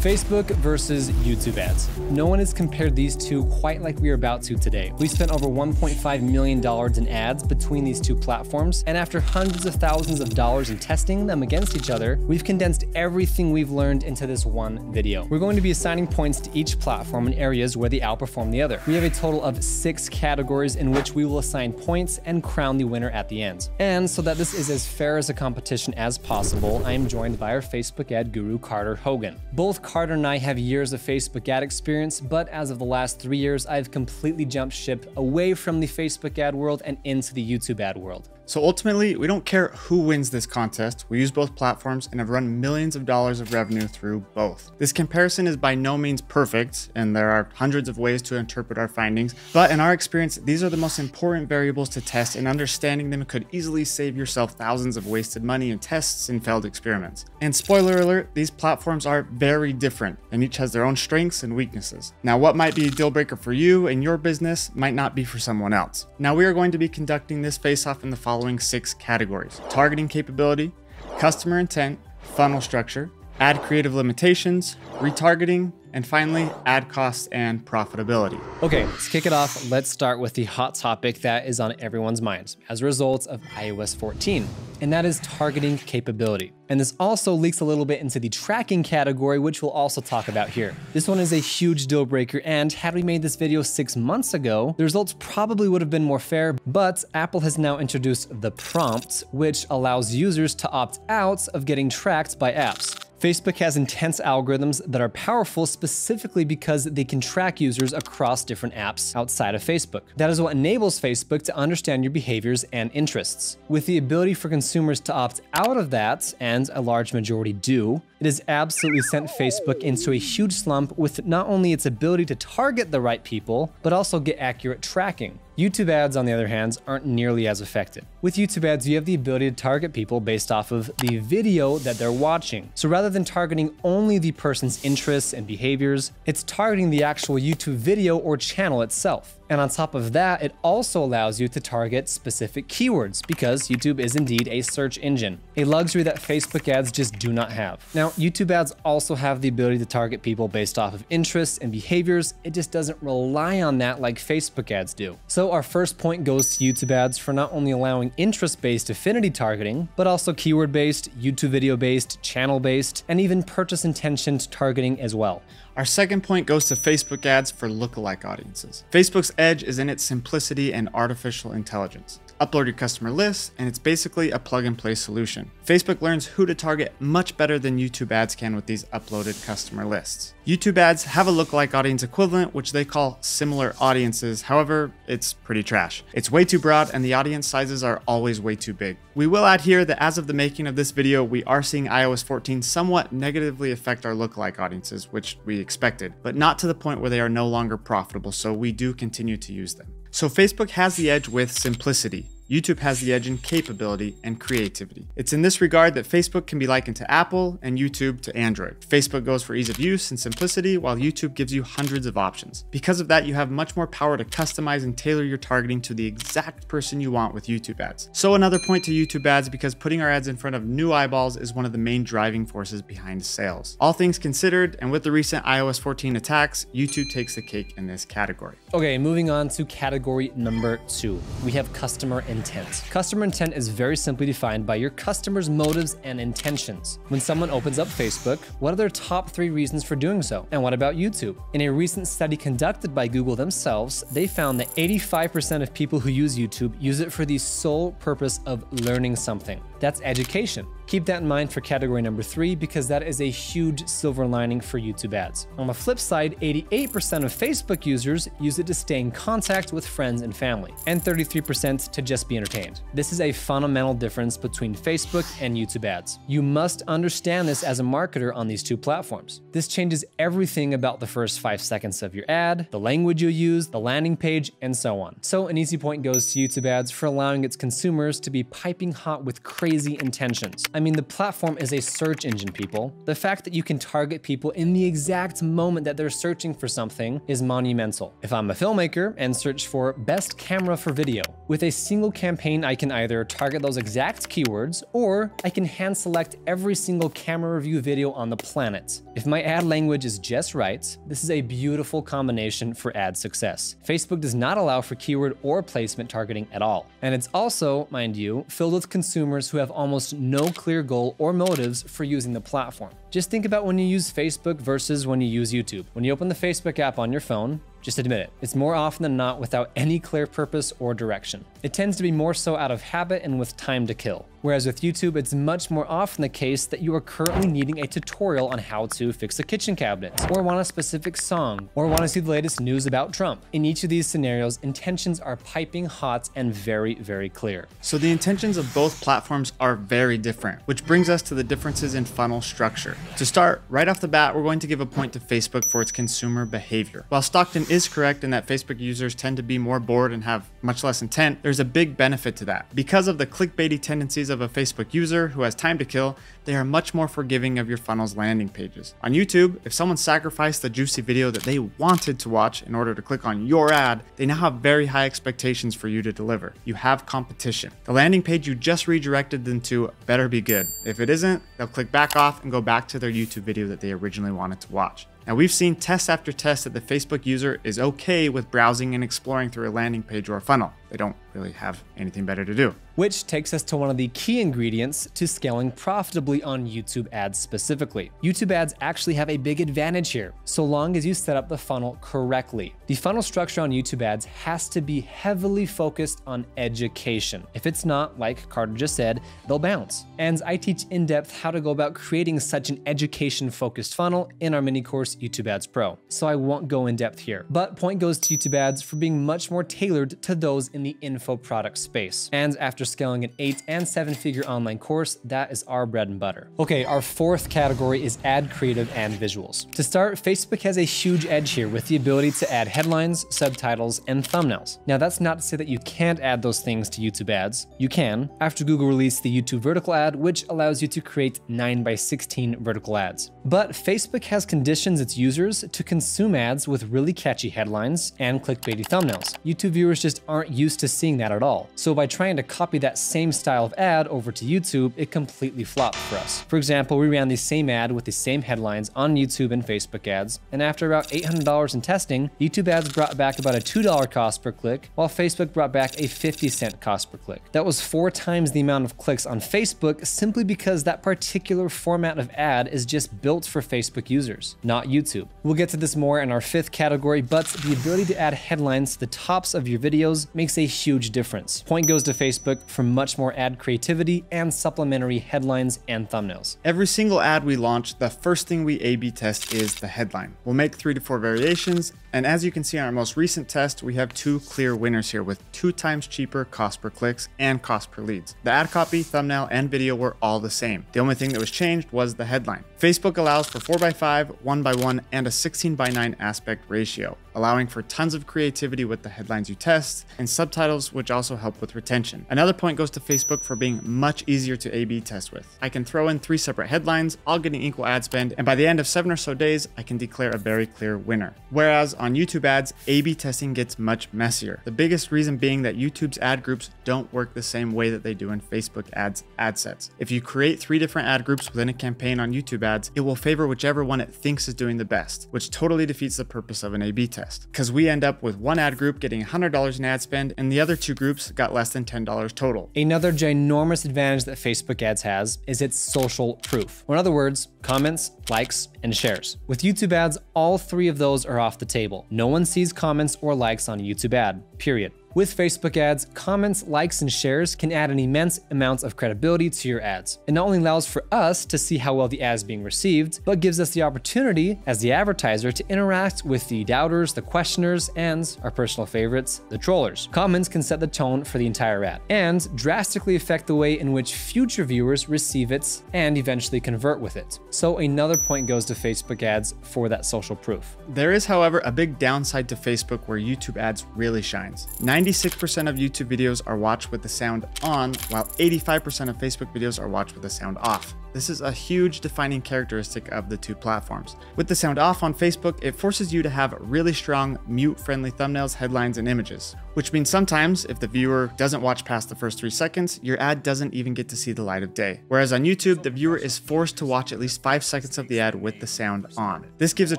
Facebook versus YouTube ads. No one has compared these two quite like we are about to today. We spent over $1.5 million in ads between these two platforms, and after hundreds of thousands of dollars in testing them against each other, we've condensed everything we've learned into this one video. We're going to be assigning points to each platform in areas where they outperform the other. We have a total of 6 categories in which we will assign points and crown the winner at the end. And so that this is as fair as a competition as possible, I am joined by our Facebook ad guru, Carter Hogan. Both Carter and I have years of Facebook ad experience, but as of the last 3 years, I've completely jumped ship away from the Facebook ad world and into the YouTube ad world. So ultimately, we don't care who wins this contest. We use both platforms and have run millions of dollars of revenue through both. This comparison is by no means perfect, and there are hundreds of ways to interpret our findings, but in our experience, these are the most important variables to test, and understanding them could easily save yourself thousands of wasted money in tests and failed experiments. And spoiler alert, these platforms are very different, and each has their own strengths and weaknesses. Now, what might be a deal breaker for you and your business might not be for someone else. Now, we are going to be conducting this face-off in the following 6 categories: targeting capability, customer intent, funnel structure, ad creative limitations, retargeting, and finally, ad costs and profitability. Okay, let's kick it off. Let's start with the hot topic that is on everyone's minds as a result of iOS 14, and that is targeting capability. And this also leaks a little bit into the tracking category, which we'll also talk about here. This one is a huge deal breaker, and had we made this video 6 months ago, the results probably would have been more fair, but Apple has now introduced the prompt, which allows users to opt out of getting tracked by apps. Facebook has intense algorithms that are powerful specifically because they can track users across different apps outside of Facebook. That is what enables Facebook to understand your behaviors and interests. With the ability for consumers to opt out of that, and a large majority do, it has absolutely sent Facebook into a huge slump with not only its ability to target the right people, but also get accurate tracking. YouTube ads, on the other hand, aren't nearly as effective. With YouTube ads, you have the ability to target people based off of the video that they're watching. So rather than targeting only the person's interests and behaviors, it's targeting the actual YouTube video or channel itself. And on top of that, it also allows you to target specific keywords because YouTube is indeed a search engine, a luxury that Facebook ads just do not have. Now, YouTube ads also have the ability to target people based off of interests and behaviors. It just doesn't rely on that like Facebook ads do. So our first point goes to YouTube ads for not only allowing interest-based affinity targeting, but also keyword-based, YouTube video-based, channel-based, and even purchase intention targeting as well. Our second point goes to Facebook ads for lookalike audiences. Facebook's edge is in its simplicity and artificial intelligence. Upload your customer list, and it's basically a plug-and-play solution. Facebook learns who to target much better than YouTube ads can with these uploaded customer lists. YouTube ads have a lookalike audience equivalent, which they call similar audiences. However, it's pretty trash. It's way too broad, and the audience sizes are always way too big. We will add here that as of the making of this video, we are seeing iOS 14 somewhat negatively affect our lookalike audiences, which we expected, but not to the point where they are no longer profitable, so we do continue to use them. So Facebook has the edge with simplicity. YouTube has the edge in capability and creativity. It's in this regard that Facebook can be likened to Apple and YouTube to Android. Facebook goes for ease of use and simplicity, while YouTube gives you hundreds of options. Because of that, you have much more power to customize and tailor your targeting to the exact person you want with YouTube ads. So another point to YouTube ads, because putting our ads in front of new eyeballs is one of the main driving forces behind sales. All things considered, and with the recent iOS 14 attacks, YouTube takes the cake in this category. Okay, moving on to category number 2. We have customer intent. Customer intent is very simply defined by your customer's motives and intentions. When someone opens up Facebook, what are their top 3 reasons for doing so? And what about YouTube? In a recent study conducted by Google themselves, they found that 85% of people who use YouTube use it for the sole purpose of learning something. That's education. Keep that in mind for category number 3 because that is a huge silver lining for YouTube ads. On the flip side, 88% of Facebook users use it to stay in contact with friends and family, and 33% to just be entertained. This is a fundamental difference between Facebook and YouTube ads. You must understand this as a marketer on these two platforms. This changes everything about the first 5 seconds of your ad, the language you use, the landing page, and so on. So an easy point goes to YouTube ads for allowing its consumers to be piping hot with crazy crazy intentions. I mean, the platform is a search engine, people. The fact that you can target people in the exact moment that they're searching for something is monumental. If I'm a filmmaker and search for best camera for video, with a single campaign, I can either target those exact keywords, or I can hand select every single camera review video on the planet. If my ad language is just right, this is a beautiful combination for ad success. Facebook does not allow for keyword or placement targeting at all. And it's also, mind you, filled with consumers who have almost no clear goal or motives for using the platform. Just think about when you use Facebook versus when you use YouTube. When you open the Facebook app on your phone, just admit it, it's more often than not without any clear purpose or direction. It tends to be more so out of habit and with time to kill. Whereas with YouTube, it's much more often the case that you are currently needing a tutorial on how to fix a kitchen cabinet, or want a specific song, or want to see the latest news about Trump. In each of these scenarios, intentions are piping hot and very, very clear. So the intentions of both platforms are very different, which brings us to the differences in funnel structure. To start, right off the bat, we're going to give a point to Facebook for its consumer behavior. While Stockton is correct in that Facebook users tend to be more bored and have much less intent, there's a big benefit to that. Because of the clickbaity tendencies of a Facebook user who has time to kill, they are much more forgiving of your funnel's landing pages. On YouTube, if someone sacrificed the juicy video that they wanted to watch in order to click on your ad, they now have very high expectations for you to deliver. You have competition. The landing page you just redirected them to better be good. If it isn't, they'll click back off and go back to their YouTube video that they originally wanted to watch. Now, we've seen test after test that the Facebook user is okay with browsing and exploring through a landing page or a funnel. They don't really have anything better to do. Which takes us to one of the key ingredients to scaling profitably on YouTube ads specifically. YouTube ads actually have a big advantage here, so long as you set up the funnel correctly. The funnel structure on YouTube ads has to be heavily focused on education. If it's not, like Carter just said, they'll bounce. And I teach in depth how to go about creating such an education-focused funnel in our mini course, YouTube Ads Pro. So I won't go in depth here, but point goes to YouTube ads for being much more tailored to those in the info product space. And after scaling an 8 and 7-figure online course, that is our bread and butter. Okay, our fourth category is ad creative and visuals. To start, Facebook has a huge edge here with the ability to add headlines, subtitles, and thumbnails. Now, that's not to say that you can't add those things to YouTube ads. You can, after Google released the YouTube vertical ad, which allows you to create 9x16 vertical ads. But Facebook has conditioned its users to consume ads with really catchy headlines and clickbaity thumbnails. YouTube viewers just aren't used to seeing that at all. So by trying to copy that same style of ad over to YouTube, it completely flopped for us. For example, we ran the same ad with the same headlines on YouTube and Facebook ads, and after about $800 in testing, YouTube ads brought back about a $2 cost per click, while Facebook brought back a 50-cent cost per click. That was 4 times the amount of clicks on Facebook simply because that particular format of ad is just built for Facebook users, not YouTube. We'll get to this more in our 5th category, but the ability to add headlines to the tops of your videos makes a huge difference. Point goes to Facebook for much more ad creativity and supplementary headlines and thumbnails. Every single ad we launch, the first thing we A/B test is the headline. We'll make 3 to 4 variations, and as you can see on our most recent test, we have 2 clear winners here with 2 times cheaper cost per clicks and cost per leads. The ad copy, thumbnail, and video were all the same. The only thing that was changed was the headline. Facebook allows for 4x5, 1x1, and a 16:9 aspect ratio, allowing for tons of creativity with the headlines you test, and subtitles, which also help with retention. Another point goes to Facebook for being much easier to A/B test with. I can throw in 3 separate headlines, all getting equal ad spend, and by the end of 7 or so days, I can declare a very clear winner. Whereas on YouTube ads, A/B testing gets much messier. The biggest reason being that YouTube's ad groups don't work the same way that they do in Facebook ads ad sets. If you create 3 different ad groups within a campaign on YouTube ads, it will favor whichever one it thinks is doing the best, which totally defeats the purpose of an A/B test. Because we end up with one ad group getting $100 in ad spend, and the other 2 groups got less than $10 total. Another ginormous advantage that Facebook ads has is its social proof. Or in other words, comments, likes, and shares. With YouTube ads, all 3 of those are off the table. No one sees comments or likes on a YouTube ad, period. With Facebook ads, comments, likes, and shares can add an immense amount of credibility to your ads. It not only allows for us to see how well the ad is being received, but gives us the opportunity, as the advertiser, to interact with the doubters, the questioners, and our personal favorites, the trollers. Comments can set the tone for the entire ad, and drastically affect the way in which future viewers receive it and eventually convert with it. So another point goes to Facebook ads for that social proof. There is, however, a big downside to Facebook where YouTube ads really shines. 96% of YouTube videos are watched with the sound on, while 85% of Facebook videos are watched with the sound off. This is a huge defining characteristic of the two platforms. With the sound off on Facebook, it forces you to have really strong mute-friendly thumbnails, headlines, and images, which means sometimes if the viewer doesn't watch past the first 3 seconds, your ad doesn't even get to see the light of day. Whereas on YouTube, the viewer is forced to watch at least 5 seconds of the ad with the sound on. This gives a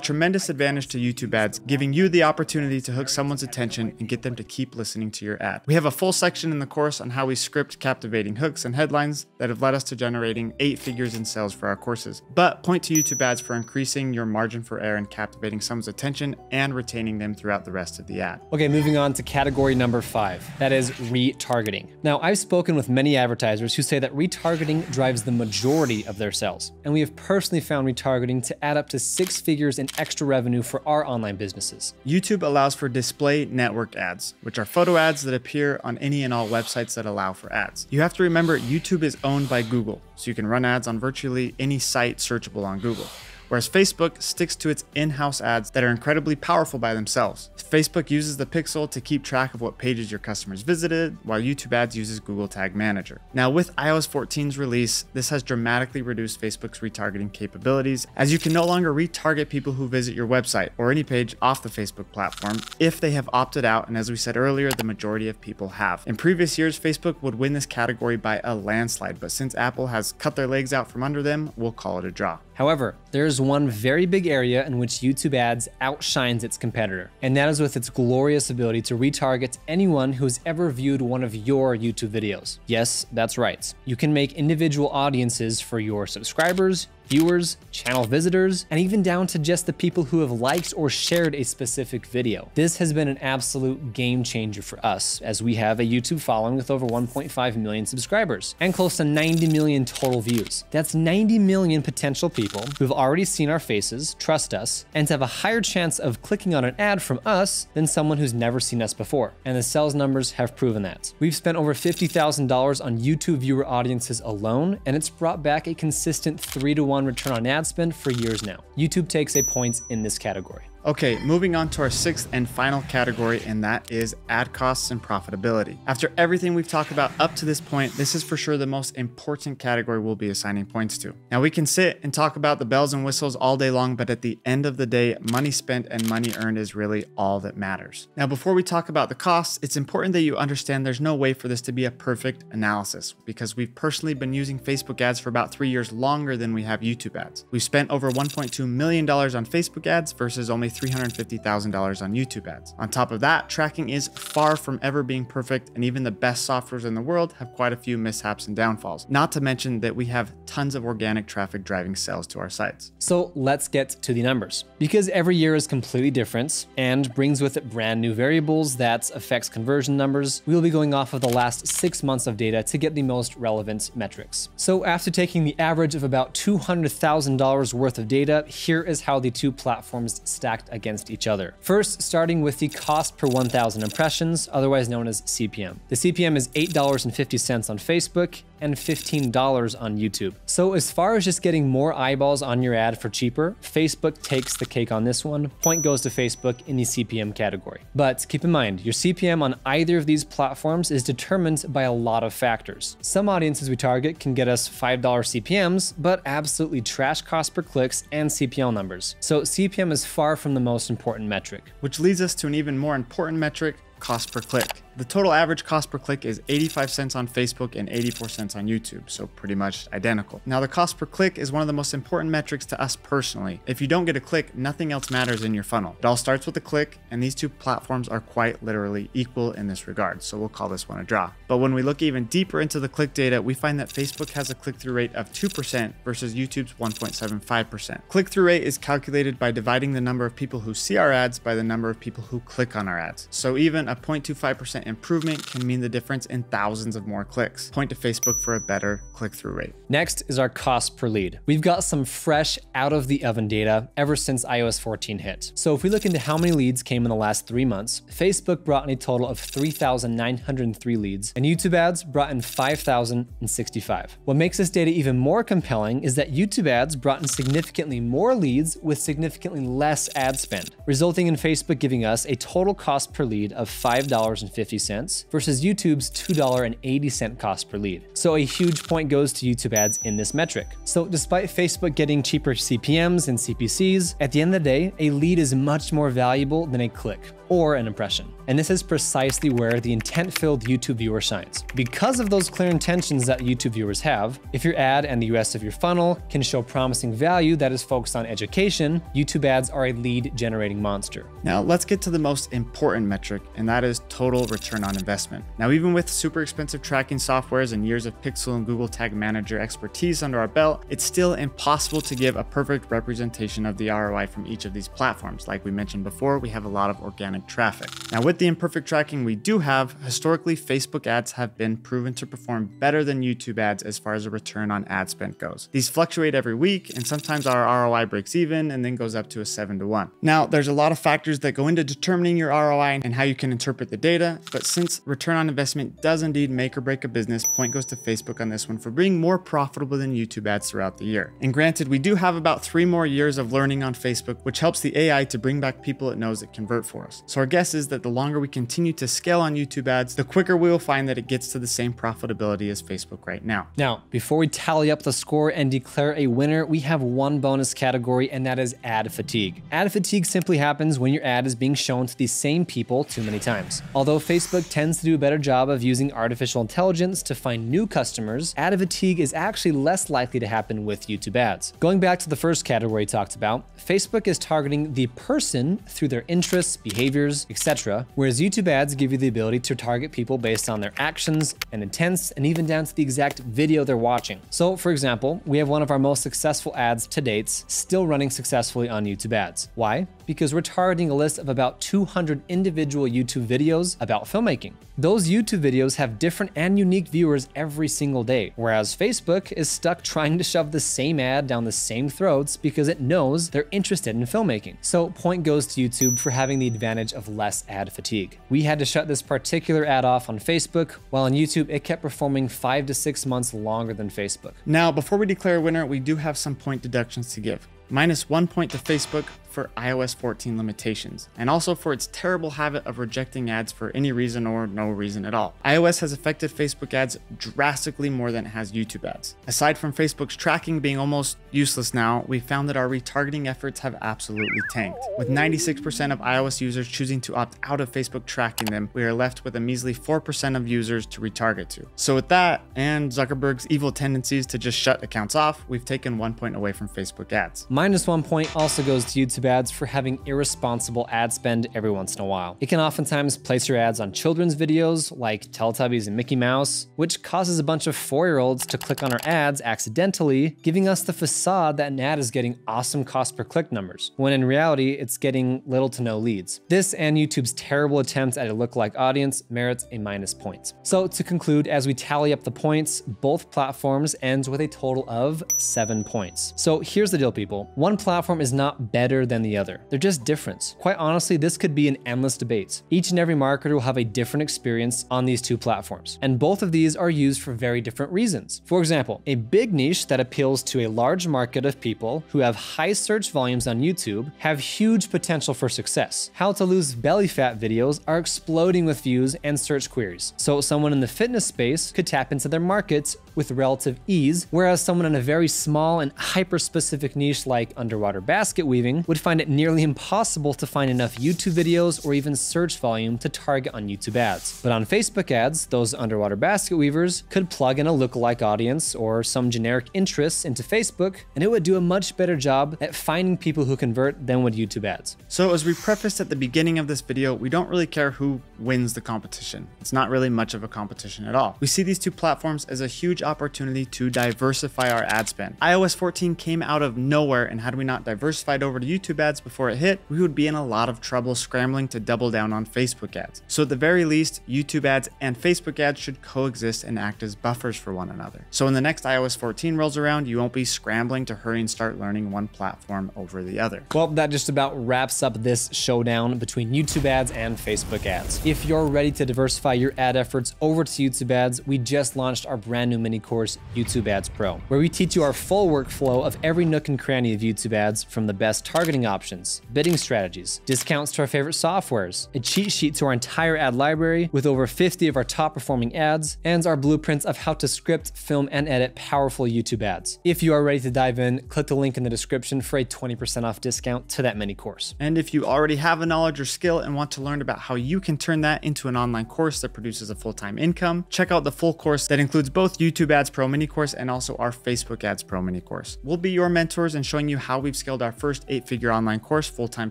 tremendous advantage to YouTube ads, giving you the opportunity to hook someone's attention and get them to keep listening to your ad. We have a full section in the course on how we script captivating hooks and headlines that have led us to generating 8 figures in sales for our courses. But point to YouTube ads for increasing your margin for error and captivating someone's attention and retaining them throughout the rest of the ad. Okay, moving on to category number 5, that is retargeting. Now, I've spoken with many advertisers who say that retargeting drives the majority of their sales. And we have personally found retargeting to add up to 6 figures in extra revenue for our online businesses. YouTube allows for display network ads, which are photo ads that appear on any and all websites that allow for ads. You have to remember YouTube is owned by Google, so you can run ads on virtually any site searchable on Google. Whereas Facebook sticks to its in-house ads that are incredibly powerful by themselves. Facebook uses the pixel to keep track of what pages your customers visited, while YouTube ads uses Google Tag Manager. Now with iOS 14's release, this has dramatically reduced Facebook's retargeting capabilities, as you can no longer retarget people who visit your website or any page off the Facebook platform if they have opted out, and as we said earlier, the majority of people have. In previous years, Facebook would win this category by a landslide, but since Apple has cut their legs out from under them, we'll call it a draw. However, there's one very big area in which YouTube ads outshines its competitor, and that is with its glorious ability to retarget anyone who's ever viewed one of your YouTube videos. Yes, that's right. You can make individual audiences for your subscribers, viewers, channel visitors, and even down to just the people who have liked or shared a specific video. This has been an absolute game changer for us, as we have a YouTube following with over 1.5 million subscribers and close to 90 million total views. That's 90 million potential people who've already seen our faces, trust us, and have a higher chance of clicking on an ad from us than someone who's never seen us before. And the sales numbers have proven that. We've spent over $50,000 on YouTube viewer audiences alone, and it's brought back a consistent 3-to-1 return on ad spend for years now. YouTube takes a point in this category. Okay, moving on to our 6th and final category, and that is ad costs and profitability. After everything we've talked about up to this point, this is for sure the most important category we'll be assigning points to. Now we can sit and talk about the bells and whistles all day long, but at the end of the day, money spent and money earned is really all that matters. Now, before we talk about the costs, it's important that you understand there's no way for this to be a perfect analysis, because we've personally been using Facebook ads for about 3 years longer than we have YouTube ads. We've spent over $1.2 million on Facebook ads versus only $350,000 on YouTube ads. On top of that, tracking is far from ever being perfect, and even the best softwares in the world have quite a few mishaps and downfalls. Not to mention that we have tons of organic traffic driving sales to our sites. So let's get to the numbers. Because every year is completely different and brings with it brand new variables that affects conversion numbers, we'll be going off of the last 6 months of data to get the most relevant metrics. So after taking the average of about $200,000 worth of data, here is how the two platforms stacked against each other. First, starting with the cost per 1,000 impressions, otherwise known as CPM. The CPM is $8.50 on Facebook and $15 on YouTube. So as far as just getting more eyeballs on your ad for cheaper, Facebook takes the cake on this one. Point goes to Facebook in the CPM category. But keep in mind, your CPM on either of these platforms is determined by a lot of factors. Some audiences we target can get us $5 CPMs, but absolutely trash cost per clicks and CPL numbers. So CPM is far from the most important metric. Which leads us to an even more important metric, cost per click. The total average cost per click is 85 cents on Facebook and 84 cents on YouTube, so pretty much identical. Now, the cost per click is one of the most important metrics to us personally. If you don't get a click, nothing else matters in your funnel. It all starts with a click, and these two platforms are quite literally equal in this regard, so we'll call this one a draw. But when we look even deeper into the click data, we find that Facebook has a click-through rate of 2% versus YouTube's 1.75%. Click-through rate is calculated by dividing the number of people who see our ads by the number of people who click on our ads. So even a 0.25% improvement can mean the difference in thousands of more clicks. Point to Facebook for a better click-through rate. Next is our cost per lead. We've got some fresh out of the oven data ever since iOS 14 hit. So if we look into how many leads came in the last 3 months, Facebook brought in a total of 3,903 leads, and YouTube ads brought in 5,065. What makes this data even more compelling is that YouTube ads brought in significantly more leads with significantly less ad spend, resulting in Facebook giving us a total cost per lead of $5.50. $2.50 versus YouTube's $2.80 cost per lead. So a huge point goes to YouTube ads in this metric. So despite Facebook getting cheaper CPMs and CPCs, at the end of the day, a lead is much more valuable than a click or an impression. And this is precisely where the intent-filled YouTube viewer shines. Because of those clear intentions that YouTube viewers have, if your ad and the US of your funnel can show promising value that is focused on education, YouTube ads are a lead-generating monster. Now let's get to the most important metric, and that is total return on investment. Now, even with super expensive tracking softwares and years of Pixel and Google Tag Manager expertise under our belt, it's still impossible to give a perfect representation of the ROI from each of these platforms. Like we mentioned before, we have a lot of organic traffic. Now, with the imperfect tracking we do have, historically, Facebook ads have been proven to perform better than YouTube ads as far as a return on ad spend goes. These fluctuate every week, and sometimes our ROI breaks even and then goes up to a 7-to-1. Now, there's a lot of factors that go into determining your ROI and how you can interpret the data, but since return on investment does indeed make or break a business, point goes to Facebook on this one for being more profitable than YouTube ads throughout the year. And granted, we do have about 3 more years of learning on Facebook, which helps the AI to bring back people it knows that convert for us. So our guess is that the longer we continue to scale on YouTube ads, the quicker we will find that it gets to the same profitability as Facebook right now. Now, before we tally up the score and declare a winner, we have one bonus category, and that is ad fatigue. Ad fatigue simply happens when your ad is being shown to the same people too many times. Although Facebook tends to do a better job of using artificial intelligence to find new customers, ad fatigue is actually less likely to happen with YouTube ads. Going back to the first category we talked about, Facebook is targeting the person through their interests, behaviors, etc., whereas YouTube ads give you the ability to target people based on their actions and intents, and even down to the exact video they're watching. So, for example, we have one of our most successful ads to date still running successfully on YouTube ads. Why? Because we're targeting a list of about 200 individual YouTube videos about filmmaking. Those YouTube videos have different and unique viewers every single day, whereas Facebook is stuck trying to shove the same ad down the same throats because it knows they're interested in filmmaking. So point goes to YouTube for having the advantage of less ad fatigue. We had to shut this particular ad off on Facebook, while on YouTube it kept performing 5 to 6 months longer than Facebook. Now, before we declare a winner, we do have some point deductions to give. -1 point to Facebook for iOS 14 limitations, and also for its terrible habit of rejecting ads for any reason or no reason at all. iOS has affected Facebook ads drastically more than it has YouTube ads. Aside from Facebook's tracking being almost useless now, we found that our retargeting efforts have absolutely tanked. With 96% of iOS users choosing to opt out of Facebook tracking them, we are left with a measly 4% of users to retarget to. So with that, and Zuckerberg's evil tendencies to just shut accounts off, we've taken 1 point away from Facebook ads. -1 point also goes to YouTube ads for having irresponsible ad spend every once in a while. It can oftentimes place your ads on children's videos like Teletubbies and Mickey Mouse, which causes a bunch of 4-year-olds to click on our ads accidentally, giving us the facade that an ad is getting awesome cost per click numbers, when in reality, it's getting little to no leads. This and YouTube's terrible attempt at a lookalike audience merits a -point. So to conclude, as we tally up the points, both platforms ends with a total of 7 points. So here's the deal, people. One platform is not better than the other. They're just different. Quite honestly, this could be an endless debate. Each and every marketer will have a different experience on these two platforms, and both of these are used for very different reasons. For example, a big niche that appeals to a large market of people who have high search volumes on YouTube have huge potential for success. How to lose belly fat videos are exploding with views and search queries. So someone in the fitness space could tap into their markets with relative ease, whereas someone in a very small and hyper-specific niche like underwater basket weaving would find it nearly impossible to find enough YouTube videos or even search volume to target on YouTube ads. But on Facebook ads, those underwater basket weavers could plug in a lookalike audience or some generic interests into Facebook, and it would do a much better job at finding people who convert than would YouTube ads. So as we prefaced at the beginning of this video, we don't really care who wins the competition. It's not really much of a competition at all. We see these two platforms as a huge opportunity to diversify our ad spend. iOS 14 came out of nowhere, and had we not diversified over to YouTube ads before it hit, we would be in a lot of trouble scrambling to double down on Facebook ads. So at the very least, YouTube ads and Facebook ads should coexist and act as buffers for one another. So when the next iOS 14 rolls around, you won't be scrambling to hurry and start learning one platform over the other. Well, that just about wraps up this showdown between YouTube ads and Facebook ads. If you're ready to diversify your ad efforts over to YouTube ads, we just launched our brand new mini course, YouTube Ads Pro, where we teach you our full workflow of every nook and cranny of YouTube ads, from the best targeting options, bidding strategies, discounts to our favorite softwares, a cheat sheet to our entire ad library with over 50 of our top performing ads, and our blueprints of how to script, film, and edit powerful YouTube ads. If you are ready to dive in, click the link in the description for a 20% off discount to that mini course. And if you already have a knowledge or skill and want to learn about how you can turn that into an online course that produces a full-time income, check out the full course that includes both YouTube Ads Pro mini course and also our Facebook Ads Pro mini course. We'll be your mentors in showing you how we've scaled our first 8-figure online course, Full-Time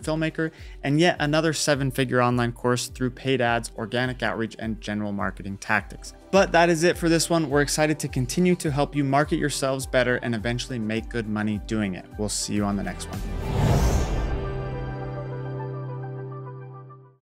Filmmaker, and yet another 7-figure online course through paid ads, organic outreach, and general marketing tactics. But that is it for this one. We're excited to continue to help you market yourselves better and eventually make good money doing it. We'll see you on the next one.